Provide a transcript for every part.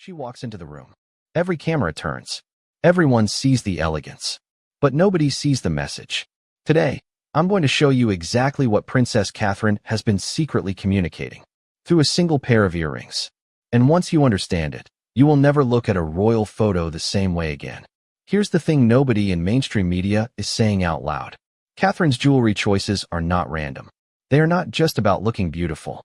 She walks into the room. Every camera turns. Everyone sees the elegance. But nobody sees the message. Today, I'm going to show you exactly what Princess Catherine has been secretly communicating through a single pair of earrings. And once you understand it, you will never look at a royal photo the same way again. Here's the thing nobody in mainstream media is saying out loud. Catherine's jewelry choices are not random. They are not just about looking beautiful.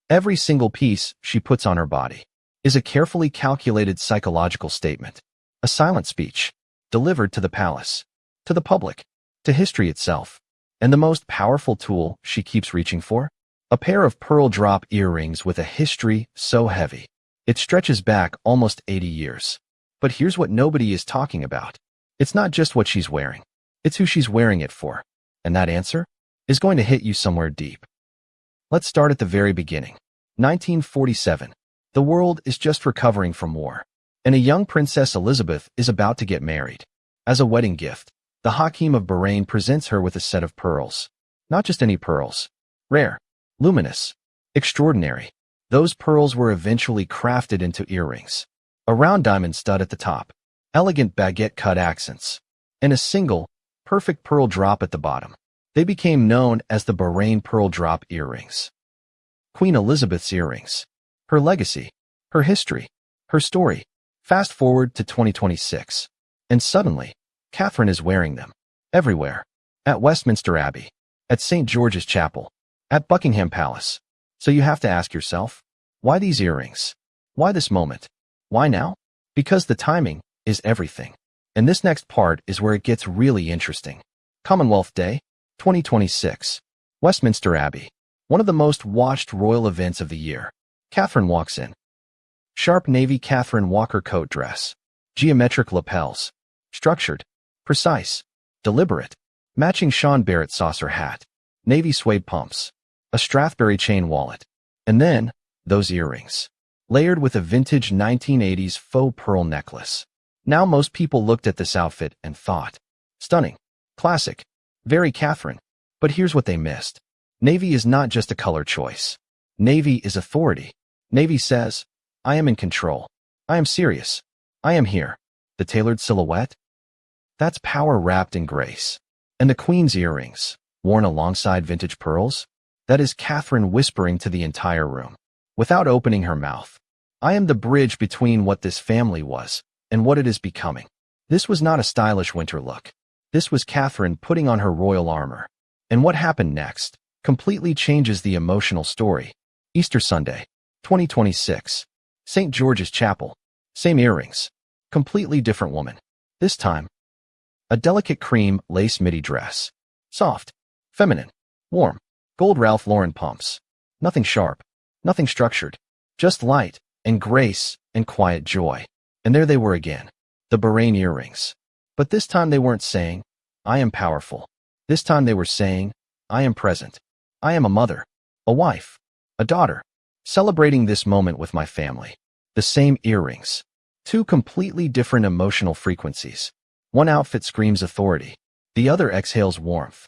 Every single piece she puts on her body is a carefully calculated psychological statement, a silent speech, delivered to the palace, to the public, to history itself. And the most powerful tool she keeps reaching for? A pair of pearl drop earrings with a history so heavy. It stretches back almost 80 years. But here's what nobody is talking about. It's not just what she's wearing. It's who she's wearing it for. And that answer is going to hit you somewhere deep. Let's start at the very beginning. 1947. The world is just recovering from war. And a young Princess Elizabeth is about to get married. As a wedding gift, the Hakim of Bahrain presents her with a set of pearls. Not just any pearls. Rare, luminous, extraordinary. Those pearls were eventually crafted into earrings. A round diamond stud at the top, elegant baguette-cut accents, and a single, perfect pearl drop at the bottom. They became known as the Bahrain pearl drop earrings. Queen Elizabeth's earrings. Her legacy, her history, her story. Fast forward to 2026. And suddenly, Catherine is wearing them. Everywhere. At Westminster Abbey. At St. George's Chapel. At Buckingham Palace. So you have to ask yourself, why these earrings? Why this moment? Why now? Because the timing is everything. And this next part is where it gets really interesting. Commonwealth Day, 2026. Westminster Abbey. One of the most watched royal events of the year. Catherine walks in. Sharp navy Catherine Walker coat dress. Geometric lapels. Structured. Precise. Deliberate. Matching Sean Barrett saucer hat. Navy suede pumps. A Strathberry chain wallet. And then, those earrings. Layered with a vintage 1980s faux pearl necklace. Now most people looked at this outfit and thought, stunning, classic, very Catherine. But here's what they missed. Navy is not just a color choice. Navy is authority. Navy says, I am in control. I am serious. I am here. The tailored silhouette? That's power wrapped in grace. And the Queen's earrings, worn alongside vintage pearls? That is Catherine whispering to the entire room, without opening her mouth. I am the bridge between what this family was and what it is becoming. This was not a stylish winter look. This was Catherine putting on her royal armor. And what happened next completely changes the emotional story. Easter Sunday, 2026. St. George's Chapel. Same earrings. Completely different woman. This time, a delicate cream lace midi dress. Soft. Feminine. Warm. Gold Ralph Lauren pumps. Nothing sharp. Nothing structured. Just light and grace and quiet joy. And there they were again. The Bahrain earrings. But this time they weren't saying, I am powerful. This time they were saying, I am present. I am a mother. A wife. A daughter. Celebrating this moment with my family. The same earrings. Two completely different emotional frequencies. One outfit screams authority. The other exhales warmth.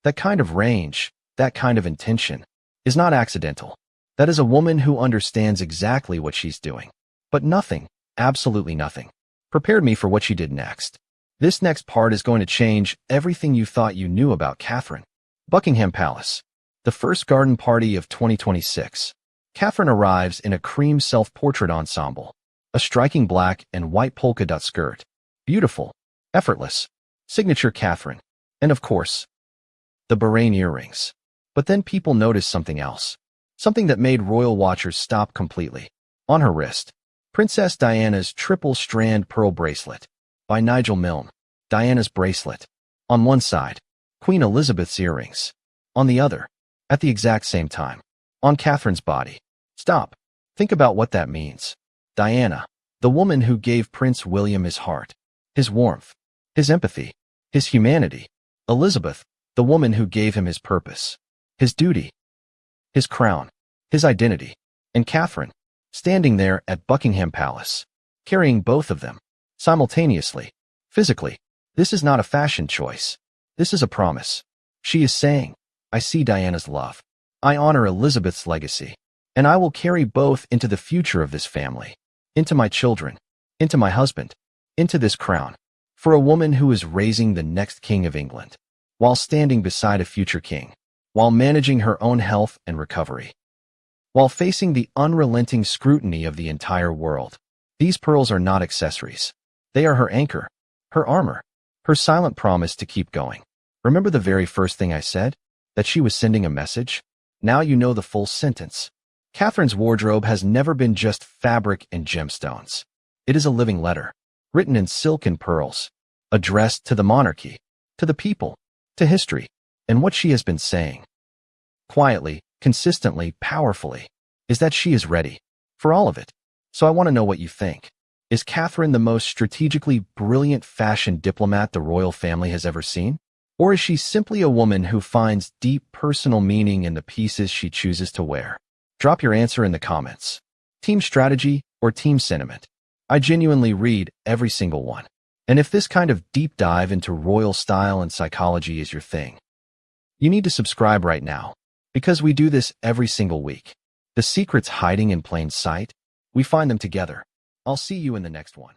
That kind of range, that kind of intention, is not accidental. That is a woman who understands exactly what she's doing. But nothing, absolutely nothing, prepared me for what she did next. This next part is going to change everything you thought you knew about Catherine. Buckingham Palace. The first garden party of 2026. Catherine arrives in a cream self-portrait ensemble. A striking black and white polka dot skirt. Beautiful. Effortless. Signature Catherine. And of course, the Bahrain earrings. But then people noticed something else. Something that made royal watchers stop completely. On her wrist, Princess Diana's triple-strand pearl bracelet. By Nigel Milne. Diana's bracelet. On one side, Queen Elizabeth's earrings. On the other, at the exact same time, on Catherine's body. Stop. Think about what that means. Diana, the woman who gave Prince William his heart, his warmth, his empathy, his humanity. Elizabeth, the woman who gave him his purpose, his duty, his crown, his identity. And Catherine, standing there at Buckingham Palace, carrying both of them, simultaneously, physically. This is not a fashion choice. This is a promise. She is saying, I see Diana's love. I honor Elizabeth's legacy. And I will carry both into the future of this family. into my children, into my husband, into this crown, for a woman who is raising the next king of England, while standing beside a future king, while managing her own health and recovery, while facing the unrelenting scrutiny of the entire world. These pearls are not accessories. They are her anchor, her armor, her silent promise to keep going. Remember the very first thing I said? That she was sending a message? Now you know the full sentence. Catherine's wardrobe has never been just fabric and gemstones. It is a living letter, written in silk and pearls, addressed to the monarchy, to the people, to history, and what she has been saying, quietly, consistently, powerfully, is that she is ready for all of it. So I want to know what you think. Is Catherine the most strategically brilliant fashion diplomat the royal family has ever seen? Or is she simply a woman who finds deep personal meaning in the pieces she chooses to wear? Drop your answer in the comments. Team strategy or team sentiment? I genuinely read every single one. And if this kind of deep dive into royal style and psychology is your thing, you need to subscribe right now, because we do this every single week. The secrets hiding in plain sight, we find them together. I'll see you in the next one.